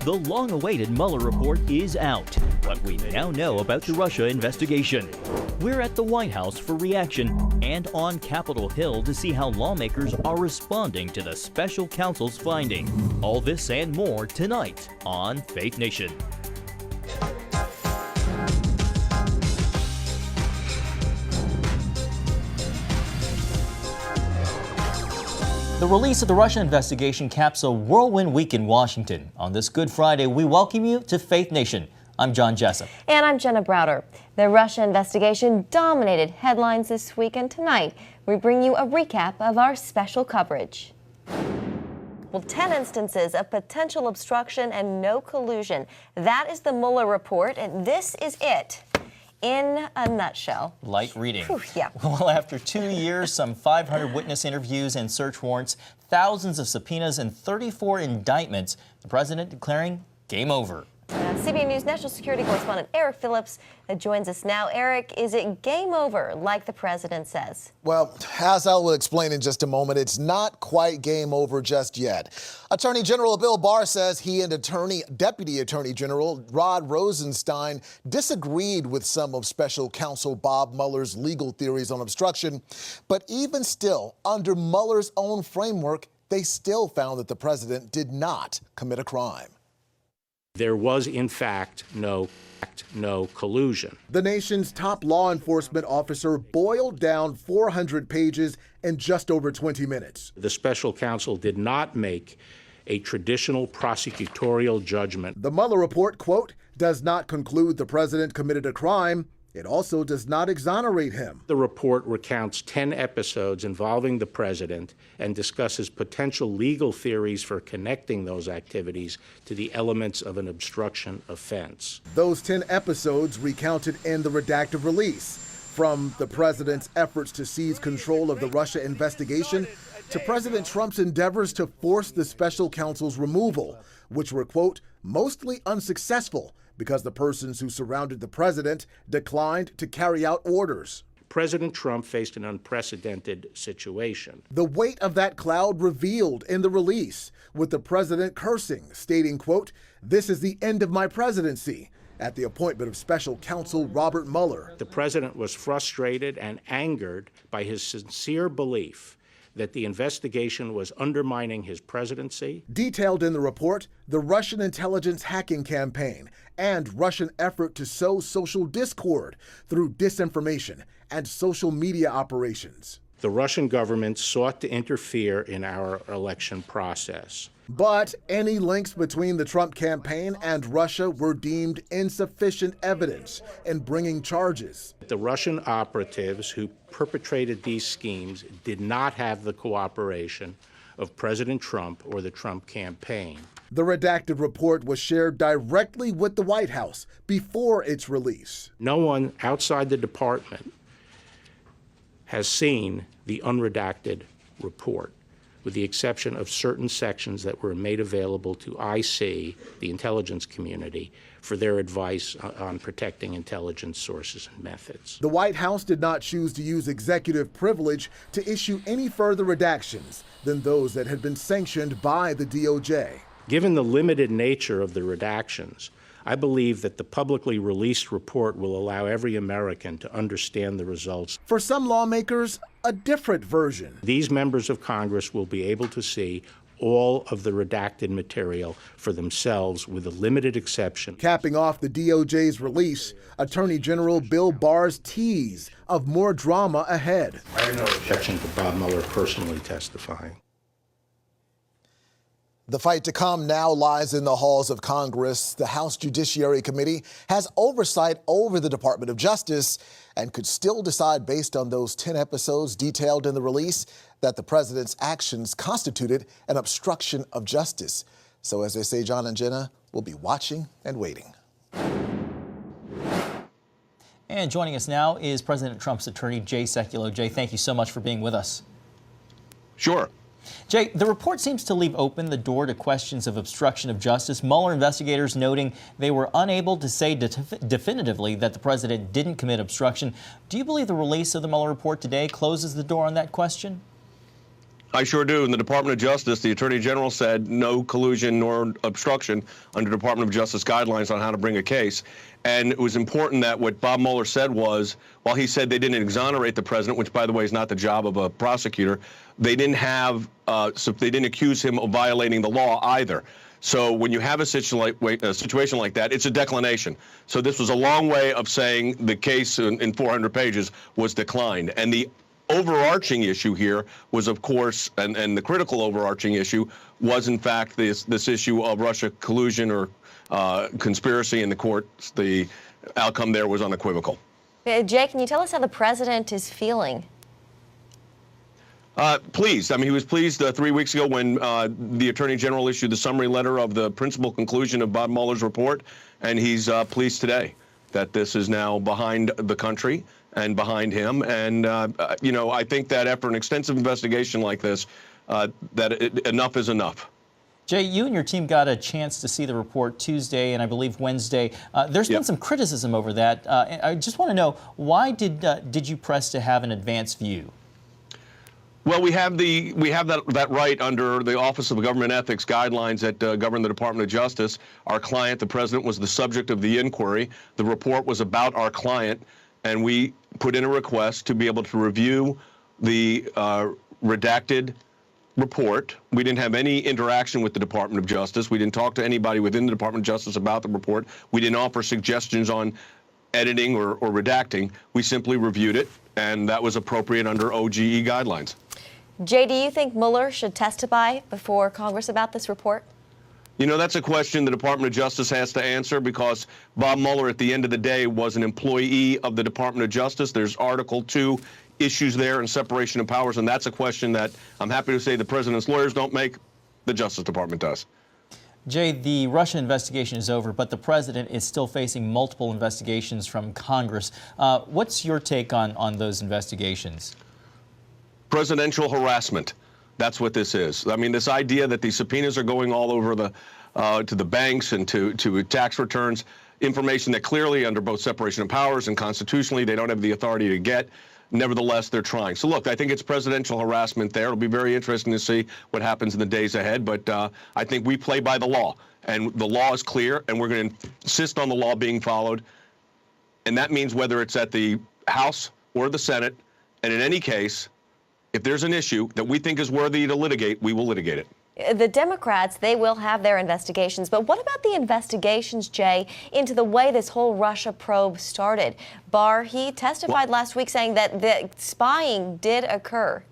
The long-awaited Mueller report is out. What we now know about the Russia investigation. We're at the White House for reaction and on Capitol Hill to see how lawmakers are responding to the special counsel's finding. All this and more tonight on Faith Nation. The release of the Russia investigation caps a whirlwind week in Washington. On this Good Friday, we welcome you to Faith Nation. I'm John Jessup. And I'm Jenna Browder. The Russia investigation dominated headlines this week, and tonight we bring you a recap of our special coverage. Well, 10 instances of potential obstruction and no collusion. That is the Mueller report, and this is it. In a nutshell. Light reading. Whew, yeah. Well, after 2 years, some 500 witness interviews and search warrants, thousands of subpoenas, and 34 indictments, the president declaring game over. CBN News national security correspondent Eric Phillips joins us now. Eric, is it game over, like the president says? Well, as I will explain in just a moment, it's not quite game over just yet. Attorney General Bill Barr says he and Deputy Attorney General Rod Rosenstein disagreed with some of Special Counsel Bob Mueller's legal theories on obstruction. But even still, under Mueller's own framework, they still found that the president did not commit a crime. There was, in fact, no collusion. The nation's top law enforcement officer boiled down 400 pages in just over 20 minutes. The special counsel did not make a traditional prosecutorial judgment. The Mueller report, quote, does not conclude the president committed a crime. It also does not exonerate him. The report recounts 10 episodes involving the president and discusses potential legal theories for connecting those activities to the elements of an obstruction offense. Those 10 episodes recounted in the redacted release, from the president's efforts to seize control of the Russia investigation to President Trump's endeavors to force the special counsel's removal, which were, quote, mostly unsuccessful because the persons who surrounded the president declined to carry out orders. President Trump faced an unprecedented situation. The weight of that cloud revealed in the release, with the president cursing, stating, quote, this is the end of my presidency, at the appointment of special counsel Robert Mueller. The president was frustrated and angered by his sincere belief that the investigation was undermining his presidency. Detailed in the report, the Russian intelligence hacking campaign and Russian effort to sow social discord through disinformation and social media operations. The Russian government sought to interfere in our election process. But any links between the Trump campaign and Russia were deemed insufficient evidence in bringing charges. The Russian operatives who perpetrated these schemes did not have the cooperation of President Trump or the Trump campaign. The redacted report was shared directly with the White House before its release. No one outside the department has seen the unredacted report, with the exception of certain sections that were made available to IC, the intelligence community, for their advice on protecting intelligence sources and methods. The White House did not choose to use executive privilege to issue any further redactions than those that had been sanctioned by the DOJ. Given the limited nature of the redactions, I believe that the publicly released report will allow every American to understand the results. For some lawmakers, a different version. These members of Congress will be able to see all of the redacted material for themselves, with a limited exception. Capping off the DOJ's release, Attorney General Bill Barr's tease of more drama ahead. I have no objection to Bob Mueller personally testifying. The fight to come now lies in the halls of Congress. The House Judiciary Committee has oversight over the Department of Justice and could still decide, based on those 10 episodes detailed in the release, that the president's actions constituted an obstruction of justice. So as they say, John and Jenna, we'll be watching and waiting. And joining us now is President Trump's attorney, Jay Sekulow. Jay, thank you so much for being with us. Sure. Jay, the report seems to leave open the door to questions of obstruction of justice. Mueller investigators noting they were unable to say definitively that the president didn't commit obstruction. Do you believe the release of the Mueller report today closes the door on that question? I sure do. In the Department of Justice, the Attorney General said no collusion nor obstruction under Department of Justice guidelines on how to bring a case. And it was important that what Bob Mueller said was, while he said they didn't exonerate the president, which, by the way, is not the job of a prosecutor, they didn't have, so they didn't accuse him of violating the law either. So when you have a situation like that, it's a declination. So this was a long way of saying the case in 400 pages was declined. And the overarching issue here was, of course, and the critical overarching issue was, in fact, this issue of Russia collusion or conspiracy in the courts. The outcome there was unequivocal. Jay, can you tell us how the president is feeling? Pleased. I mean, he was pleased 3 weeks ago when the Attorney General issued the summary letter of the principal conclusion of Bob Mueller's report, and he's pleased today that this is now behind the country and behind him. And, you know, I think that after an extensive investigation like this, enough is enough. Jay, you and your team got a chance to see the report Tuesday and I believe Wednesday. There's been some criticism over that. I just want to know, why did you press to have an advanced view? Well, we have that right under the Office of Government Ethics guidelines that govern the Department of Justice. Our client, the president, was the subject of the inquiry. The report was about our client, and we put in a request to be able to review the redacted report. We didn't have any interaction with the Department of Justice. We didn't talk to anybody within the Department of Justice about the report. We didn't offer suggestions on editing or redacting. We simply reviewed it, and that was appropriate under OGE guidelines. Jay, do you think Mueller should testify before Congress about this report? You know, that's a question the Department of Justice has to answer, because Bob Mueller, at the end of the day, was an employee of the Department of Justice. There's Article 2 issues there and separation of powers, and that's a question that I'm happy to say the president's lawyers don't make, the Justice Department does. Jay, the Russia investigation is over, but the president is still facing multiple investigations from Congress. What's your take on those investigations? Presidential harassment. That's what this is. I mean, this idea that these subpoenas are going all over to the banks and to tax returns, information that clearly under both separation of powers and constitutionally they don't have the authority to get. Nevertheless, they're trying. So, look, I think it's presidential harassment there. It'll be very interesting to see what happens in the days ahead. But I think we play by the law. And the law is clear, and we're going to insist on the law being followed. And that means whether it's at the House or the Senate. And in any case, if there's an issue that we think is worthy to litigate, we will litigate it. The Democrats, they will have their investigations, but what about the investigations, Jay, into the way this whole Russia probe started? Barr, he testified last week saying that the spying did occur.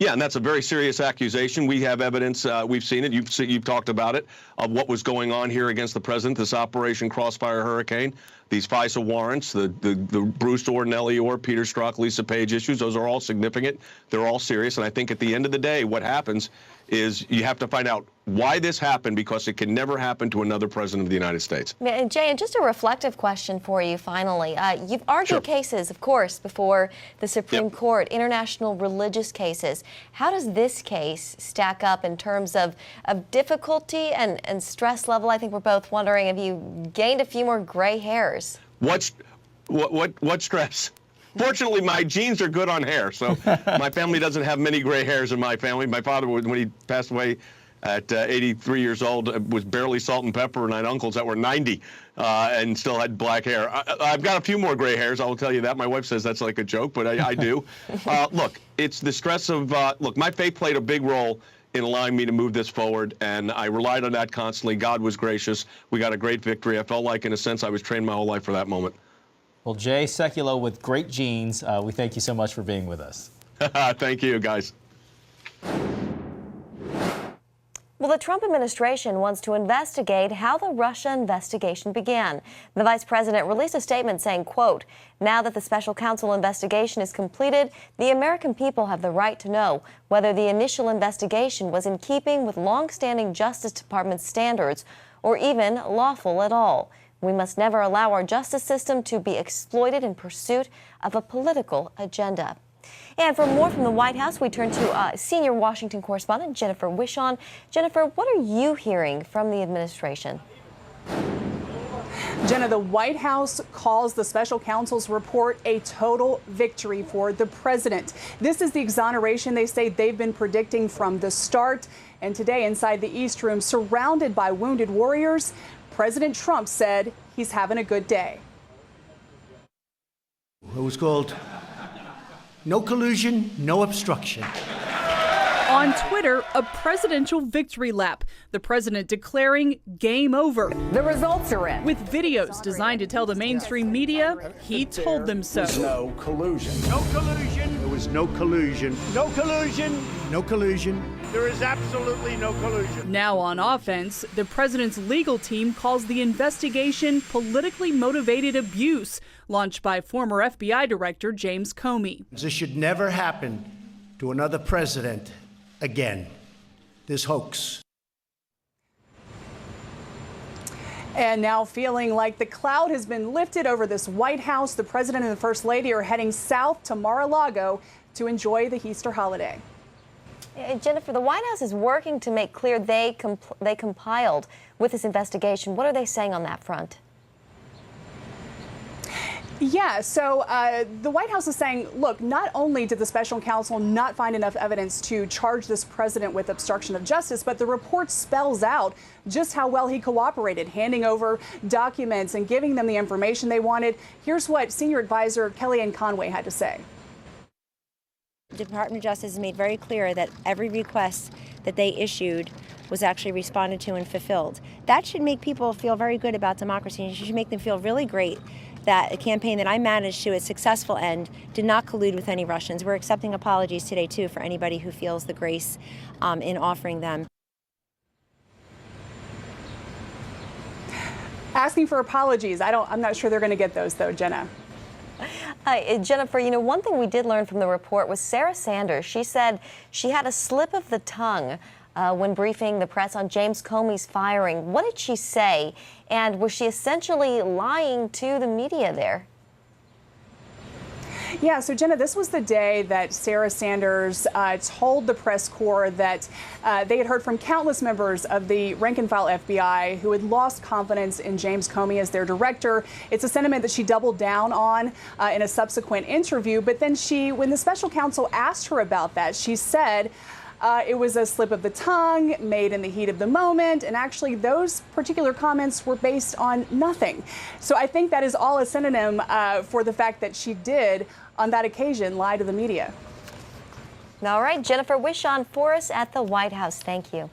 Yeah, and that's a very serious accusation. We have evidence. We've seen it. You've talked about it, of what was going on here against the president, this Operation Crossfire Hurricane, these FISA warrants, the Bruce Orr, Nellie Orr, Peter Strzok, Lisa Page issues. Those are all significant. They're all serious. And I think at the end of the day, what happens is you have to find out why this happened, because it can never happen to another president of the United States. Jay, and just a reflective question for you finally. You've argued cases, of course, before the Supreme Court, international religious cases. How does this case stack up in terms of difficulty and stress level? I think we're both wondering, have you gained a few more gray hairs? What stress? Fortunately, my genes are good on hair, so my family doesn't have many gray hairs in my family. My father, when he passed away at 83 years old, was barely salt and pepper, and I had uncles that were 90 and still had black hair. I've got a few more gray hairs, I will tell you that. My wife says that's like a joke, but I do. Look, it's the stress of, look, my faith played a big role in allowing me to move this forward, and I relied on that constantly. God was gracious. We got a great victory. I felt like, in a sense, I was trained my whole life for that moment. Well, Jay Sekulow with great genes, we thank you so much for being with us. Thank you, guys. Well, the Trump administration wants to investigate how the Russia investigation began. The vice president released a statement saying, quote, "Now that the special counsel investigation is completed, the American people have the right to know whether the initial investigation was in keeping with longstanding Justice Department standards or even lawful at all. We must never allow our justice system to be exploited in pursuit of a political agenda." And for more from the White House, we turn to senior Washington correspondent Jennifer Wishon. Jennifer, what are you hearing from the administration? Jenna, the White House calls the special counsel's report a total victory for the president. This is the exoneration they say they've been predicting from the start. And today, inside the East Room, surrounded by wounded warriors, President Trump said he's having a good day. It was called No Collusion, No Obstruction. On Twitter, a presidential victory lap. The president declaring game over. The results are in. With videos designed to tell the mainstream media he told them so. No collusion. No collusion. There was no collusion. No collusion. No collusion. There is absolutely no collusion. Now on offense, the president's legal team calls the investigation politically motivated abuse, launched by former FBI Director James Comey. This should never happen to another president again. This hoax. And now feeling like the cloud has been lifted over this White House, the president and the first lady are heading south to Mar-a-Lago to enjoy the Easter holiday. Jennifer, the White House is working to make clear they compiled with this investigation. What are they saying on that front? Yeah, so the White House is saying, look, not only did the special counsel not find enough evidence to charge this president with obstruction of justice, but the report spells out just how well he cooperated, handing over documents and giving them the information they wanted. Here's what senior advisor Kellyanne Conway had to say. The Department of Justice has made very clear that every request that they issued was actually responded to and fulfilled. That should make people feel very good about democracy, and it should make them feel really great that a campaign that I managed to a successful end did not collude with any Russians. We're accepting apologies today, too, for anybody who feels the grace in offering them. Asking for apologies. I'm not sure they're going to get those, though, Jenna. Jennifer, you know, one thing we did learn from the report was Sarah Sanders. She said she had a slip of the tongue when briefing the press on James Comey's firing. What did she say? And was she essentially lying to the media there? Yeah, so Jenna, this was the day that Sarah Sanders told the press corps that they had heard from countless members of the rank-and-file FBI who had lost confidence in James Comey as their director. It's a sentiment that she doubled down on in a subsequent interview. But then when the special counsel asked her about that, she said it was a slip of the tongue made in the heat of the moment. And actually, those particular comments were based on nothing. So I think that is all a synonym for the fact that she did, on that occasion, lie to the media. All right, Jennifer Wishon for us at the White House. Thank you.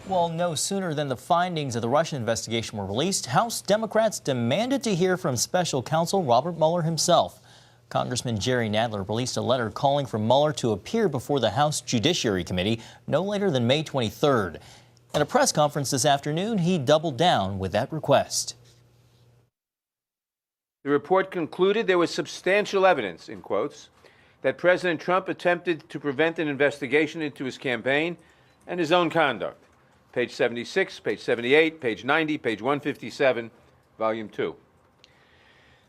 Well, no sooner than the findings of the Russian investigation were released, House Democrats demanded to hear from special counsel Robert Mueller himself. Congressman Jerry Nadler released a letter calling for Mueller to appear before the House Judiciary Committee no later than May 23rd. At a press conference this afternoon, he doubled down with that request. The report concluded there was substantial evidence, in quotes, that President Trump attempted to prevent an investigation into his campaign and his own conduct. Page 76, page 78, page 90, page 157, volume 2.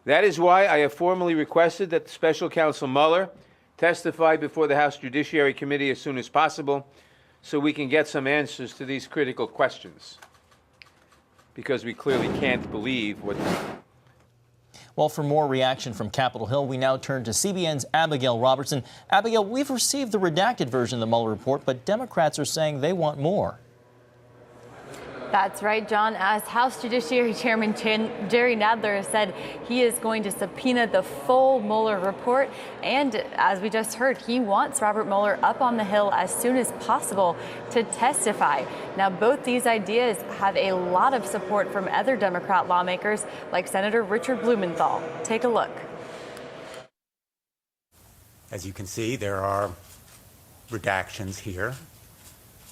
That is why I have formally requested that Special Counsel Mueller testify before the House Judiciary Committee as soon as possible so we can get some answers to these critical questions, because we clearly can't believe what... Well, for more reaction from Capitol Hill, we now turn to CBN's Abigail Robertson. Abigail, we've received the redacted version of the Mueller report, but Democrats are saying they want more. That's right, John. As House Judiciary Chairman Jerry Nadler said, he is going to subpoena the full Mueller report. And as we just heard, he wants Robert Mueller up on the Hill as soon as possible to testify. Now, both these ideas have a lot of support from other Democrat lawmakers like Senator Richard Blumenthal. Take a look. As you can see, there are redactions here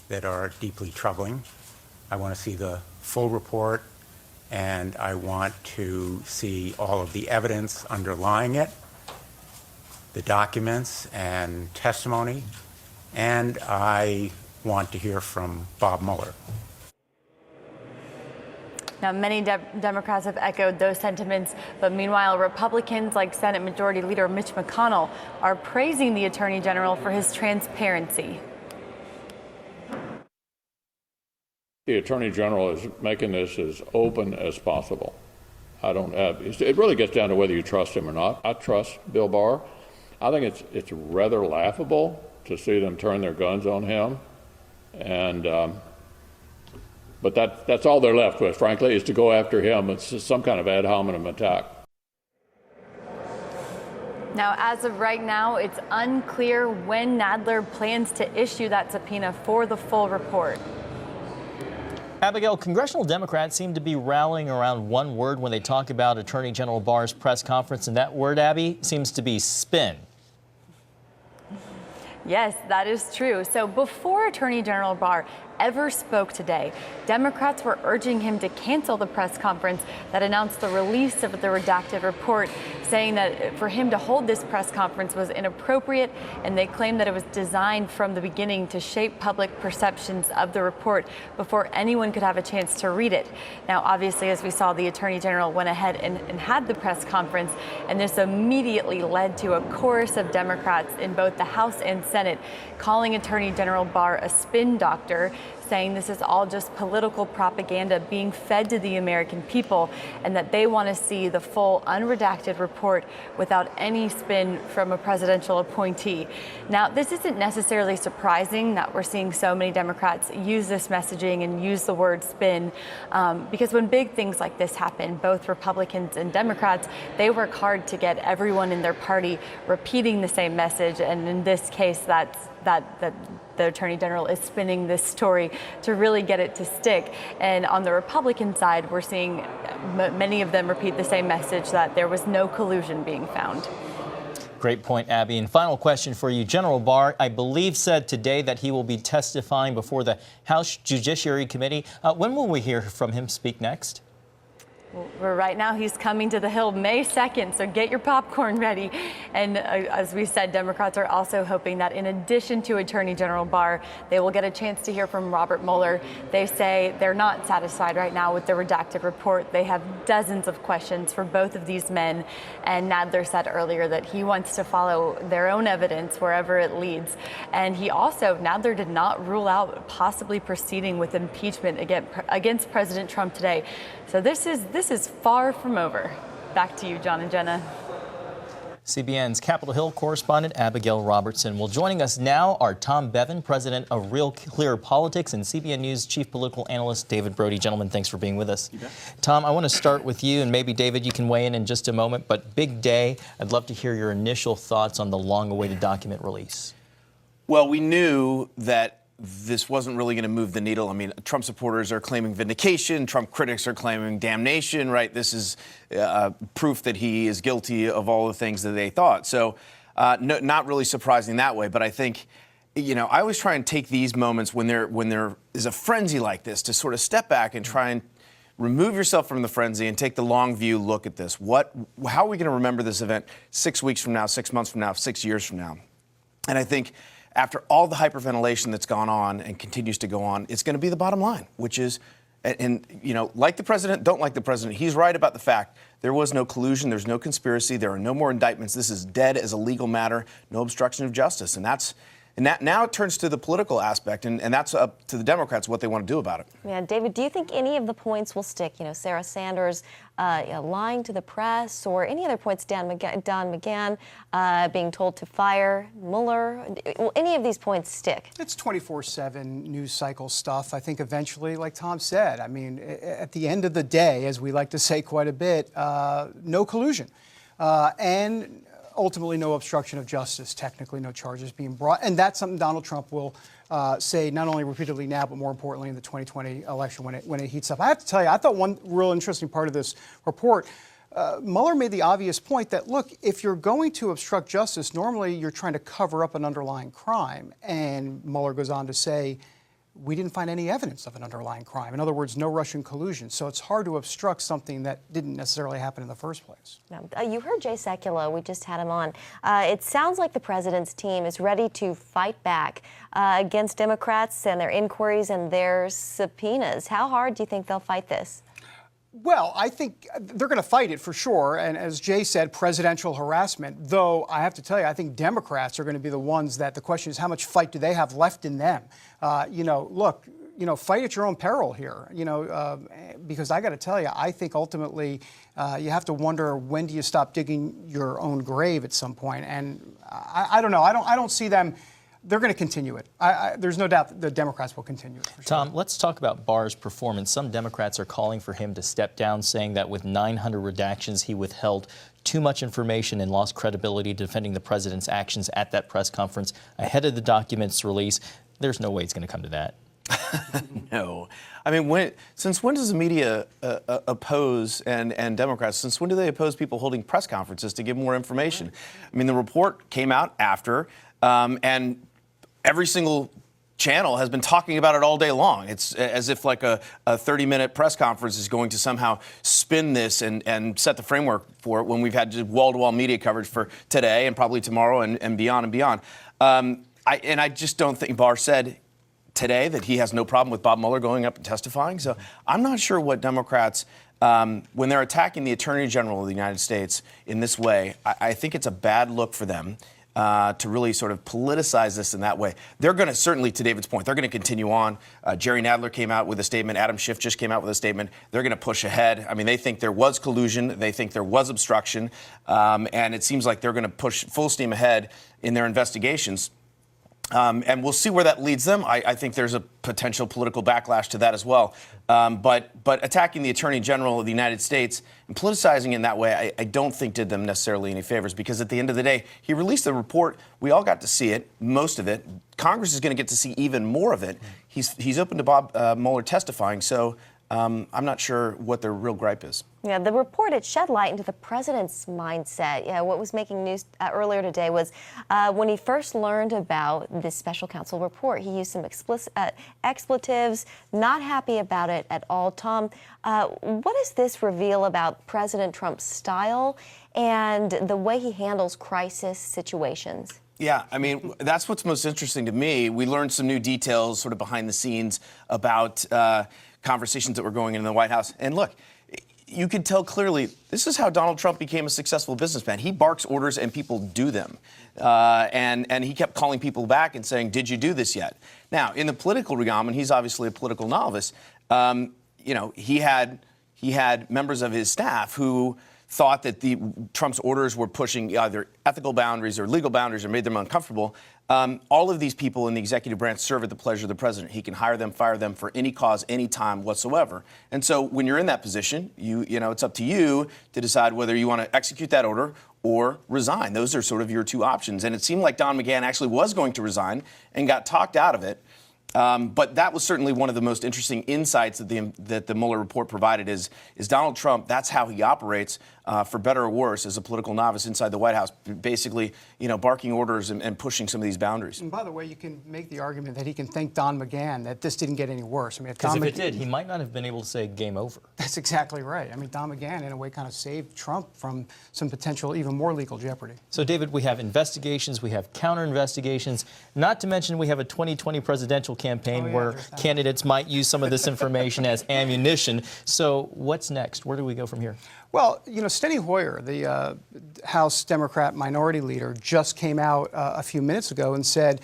that are deeply troubling. I want to see the full report, and I want to see all of the evidence underlying it, the documents and testimony, and I want to hear from Bob Mueller. Now, many Democrats have echoed those sentiments, but meanwhile, Republicans like Senate Majority Leader Mitch McConnell are praising the Attorney General for his transparency. The Attorney General is making this as open as possible. It really gets down to whether you trust him or not. I trust Bill Barr. I think it's rather laughable to see them turn their guns on him. But that's all they're left with, frankly, is to go after him. It's just some kind of ad hominem attack. Now, as of right now, it's unclear when Nadler plans to issue that subpoena for the full report. Abigail, congressional Democrats seem to be rallying around one word when they talk about Attorney General Barr's press conference, and that word, Abby, seems to be spin. Yes, that is true. So before Attorney General Barr ever spoke today, Democrats were urging him to cancel the press conference that announced the release of the redacted report, saying that for him to hold this press conference was inappropriate, and they claimed that it was designed from the beginning to shape public perceptions of the report before anyone could have a chance to read it. Now, obviously, as we saw, the Attorney General went ahead and had the press conference, and this immediately led to a chorus of Democrats in both the House and Senate calling Attorney General Barr a spin doctor, saying this is all just political propaganda being fed to the American people, and that they want to see the full unredacted report without any spin from a presidential appointee. Now, this isn't necessarily surprising that we're seeing so many Democrats use this messaging and use the word spin, because when big things like this happen, both Republicans and Democrats, they work hard to get everyone in their party repeating the same message, and in this case, that the Attorney General is spinning this story to really get it to stick. And on the Republican side, we're seeing many of them repeat the same message, that there was no collusion being found. Great point, Abby. And final question for you. General Barr, I believe, said today that he will be testifying before the House Judiciary Committee. When will we hear from him speak next? Well, right now, he's coming to the Hill May 2nd, so get your popcorn ready. And as we said, Democrats are also hoping that in addition to Attorney General Barr, they will get a chance to hear from Robert Mueller. They say they're not satisfied right now with the redacted report. They have dozens of questions for both of these men. And Nadler said earlier that he wants to follow their own evidence wherever it leads. And Nadler did not rule out possibly proceeding with impeachment against President Trump today. So this is far from over. Back to you, John and Jenna. CBN's Capitol Hill correspondent Abigail Robertson. Well, joining us now are Tom Bevan, president of Real Clear Politics, and CBN News chief political analyst David Brody. Gentlemen, thanks for being with us. Tom, I want to start with you, and maybe David, you can weigh in just a moment. But big day. I'd love to hear your initial thoughts on the long-awaited document release. Well, we knew that this wasn't really going to move the needle. I mean, Trump supporters are claiming vindication. Trump critics are claiming damnation, right? This is proof that he is guilty of all the things that they thought. So not really surprising that way. But I think, I always try and take these moments when there is a frenzy like this to sort of step back and try and remove yourself from the frenzy and take the long view look at this. How are we going to remember this event 6 weeks from now, 6 months from now, 6 years from now? And I think after all the hyperventilation that's gone on and continues to go on, it's going to be the bottom line, which is, like the president, don't like the president. He's right about the fact there was no collusion, there's no conspiracy, there are no more indictments. This is dead as a legal matter, no obstruction of justice. And that now it turns to the political aspect, and that's up to the Democrats what they want to do about it. Yeah, David, do you think any of the points will stick? Sarah Sanders lying to the press, or any other points, Don McGahn being told to fire Mueller? Will any of these points stick? It's 24/7 news cycle stuff. I think eventually, like Tom said, I mean, at the end of the day, as we like to say quite a bit, no collusion. And ultimately, no obstruction of justice, technically no charges being brought. And that's something Donald Trump will say not only repeatedly now, but more importantly in the 2020 election when it heats up. I have to tell you, I thought one real interesting part of this report, Mueller made the obvious point that, look, if you're going to obstruct justice, normally you're trying to cover up an underlying crime. And Mueller goes on to say, we didn't find any evidence of an underlying crime. In other words, no Russian collusion. So it's hard to obstruct something that didn't necessarily happen in the first place. You heard Jay Sekulow. We just had him on. It sounds like the president's team is ready to fight back against Democrats and their inquiries and their subpoenas. How hard do you think they'll fight this? Well, I think they're going to fight it for sure. And as Jay said, presidential harassment. Though I have to tell you, I think Democrats are going to be the ones that the question is how much fight do they have left in them? Look, fight at your own peril here, because I got to tell you, I think ultimately you have to wonder, when do you stop digging your own grave at some point? And I don't know. I don't see them. They're going to continue it. There's no doubt that the Democrats will continue it. For sure. Tom, let's talk about Barr's performance. Some Democrats are calling for him to step down, saying that with 900 redactions, he withheld too much information and lost credibility defending the president's actions at that press conference ahead of the document's release. There's no way it's going to come to that. No. I mean, since when does the media oppose, and Democrats, since when do they oppose people holding press conferences to give more information? I mean, the report came out after, and every single channel has been talking about it all day long. It's as if like a 30-minute press conference is going to somehow spin this and set the framework for it, when we've had wall-to-wall media coverage for today and probably tomorrow and beyond and beyond. I just don't think Barr said today that he has no problem with Bob Mueller going up and testifying. So I'm not sure what Democrats, when they're attacking the Attorney General of the United States in this way, I think it's a bad look for them. To really sort of politicize this in that way. They're going to, certainly to David's point, they're going to continue on. Jerry Nadler came out with a statement. Adam Schiff just came out with a statement. They're going to push ahead. I mean, they think there was collusion. They think there was obstruction. And it seems like they're going to push full steam ahead in their investigations. And we'll see where that leads them. I think there's a potential political backlash to that as well. But attacking the Attorney General of the United States and politicizing in that way, I don't think did them necessarily any favors, because at the end of the day, he released the report. We all got to see it, most of it. Congress is going to get to see even more of it. He's open to Bob Mueller testifying, so I'm not sure what their real gripe is. Yeah, the report, it shed light into the president's mindset. Yeah, what was making news earlier today was when he first learned about this special counsel report, he used some expletives, not happy about it at all. Tom, what does this reveal about President Trump's style and the way he handles crisis situations? Yeah, I mean, that's what's most interesting to me. We learned some new details sort of behind the scenes about conversations that were going on in the White House. And look, you could tell clearly this is how Donald Trump became a successful businessman. He barks orders and people do them. And he kept calling people back and saying, did you do this yet? Now, in the political realm, and he's obviously a political novice, he had members of his staff who thought that Trump's orders were pushing either ethical boundaries or legal boundaries or made them uncomfortable. All of these people in the executive branch serve at the pleasure of the president. He can hire them, fire them for any cause, any time whatsoever. And so when you're in that position, it's up to you to decide whether you want to execute that order or resign. Those are sort of your two options. And it seemed like Don McGahn actually was going to resign and got talked out of it. But that was certainly one of the most interesting insights that the Mueller report provided is Donald Trump, that's how he operates, for better or worse, as a political novice inside the White House, basically, barking orders and pushing some of these boundaries. And by the way, you can make the argument that he can thank Don McGahn that this didn't get any worse. I mean, because if it did, he might not have been able to say game over. That's exactly right. I mean, Don McGahn, in a way, kind of saved Trump from some potential even more legal jeopardy. So, David, we have investigations, we have counter-investigations, not to mention we have a 2020 presidential campaign where candidates might use some of this information as ammunition. So what's next? Where do we go from here? Well, Steny Hoyer, the House Democrat minority leader, just came out a few minutes ago and said,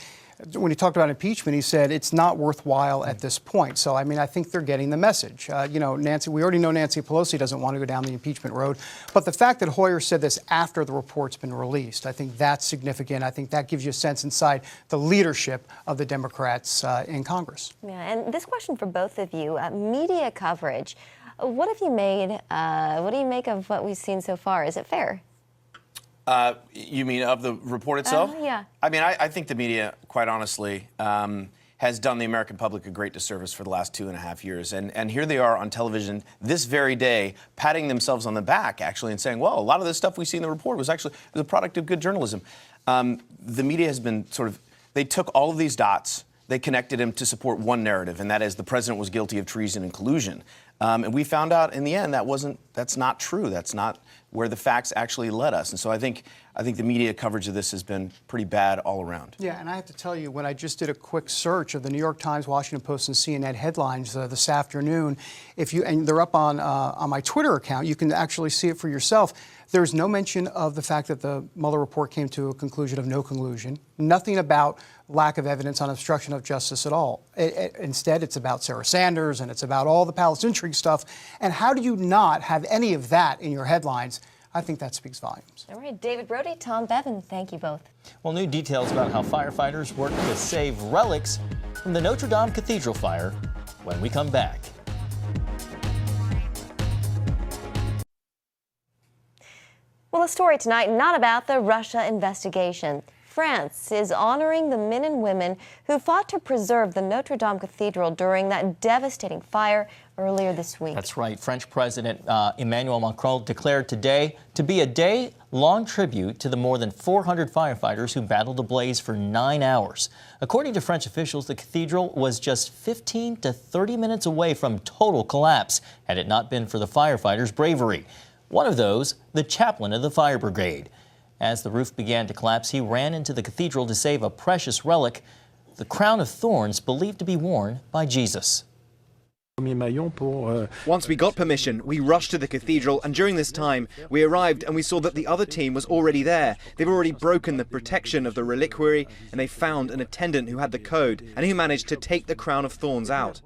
when he talked about impeachment, he said it's not worthwhile at this point. So, I mean, I think they're getting the message. Nancy, we already know Nancy Pelosi doesn't want to go down the impeachment road. But the fact that Hoyer said this after the report's been released, I think that's significant. I think that gives you a sense inside the leadership of the Democrats in Congress. Yeah, and this question for both of you, media coverage. What have you made? What do you make of what we've seen so far? Is it fair? You mean of the report itself? Yeah. I mean, I think the media, quite honestly, has done the American public a great disservice for the last 2.5 years. And here they are on television this very day, patting themselves on the back, actually, and saying, well, a lot of this stuff we see in the report was actually a product of good journalism. The media has been they took all of these dots, they connected them to support one narrative, and that is the president was guilty of treason and collusion. And we found out in the end that's not true. That's not where the facts actually led us. And so I think the media coverage of this has been pretty bad all around. Yeah, and I have to tell you, when I just did a quick search of the New York Times, Washington Post, and CNN headlines this afternoon, and they're up on my Twitter account, you can actually see it for yourself. There's no mention of the fact that the Mueller report came to a conclusion of no collusion. Nothing about lack of evidence on obstruction of justice at all. Instead, it's about Sarah Sanders and it's about all the palace intrigue stuff. And how do you not have any of that in your headlines? I think that speaks volumes. All right, David Brody, Tom Bevan, thank you both. Well, new details about how firefighters worked to save relics from the Notre-Dame Cathedral fire when we come back. Well, a story tonight not about the Russia investigation. France is honoring the men and women who fought to preserve the Notre-Dame Cathedral during that devastating fire earlier this week. That's right. French President Emmanuel Macron declared today to be a day-long tribute to the more than 400 firefighters who battled the blaze for 9 hours. According to French officials, the cathedral was just 15 to 30 minutes away from total collapse had it not been for the firefighters' bravery. One of those, the chaplain of the fire brigade. As the roof began to collapse, he ran into the cathedral to save a precious relic, the crown of thorns believed to be worn by Jesus. Once we got permission, we rushed to the cathedral, and during this time, we arrived and we saw that the other team was already there. They've already broken the protection of the reliquary, and they found an attendant who had the code and who managed to take the crown of thorns out.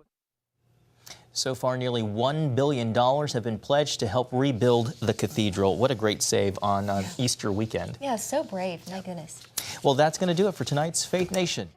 So far, nearly $1 billion have been pledged to help rebuild the cathedral. What a great save on Easter weekend. Yeah, so brave. My goodness. Well, that's going to do it for tonight's Faith Nation.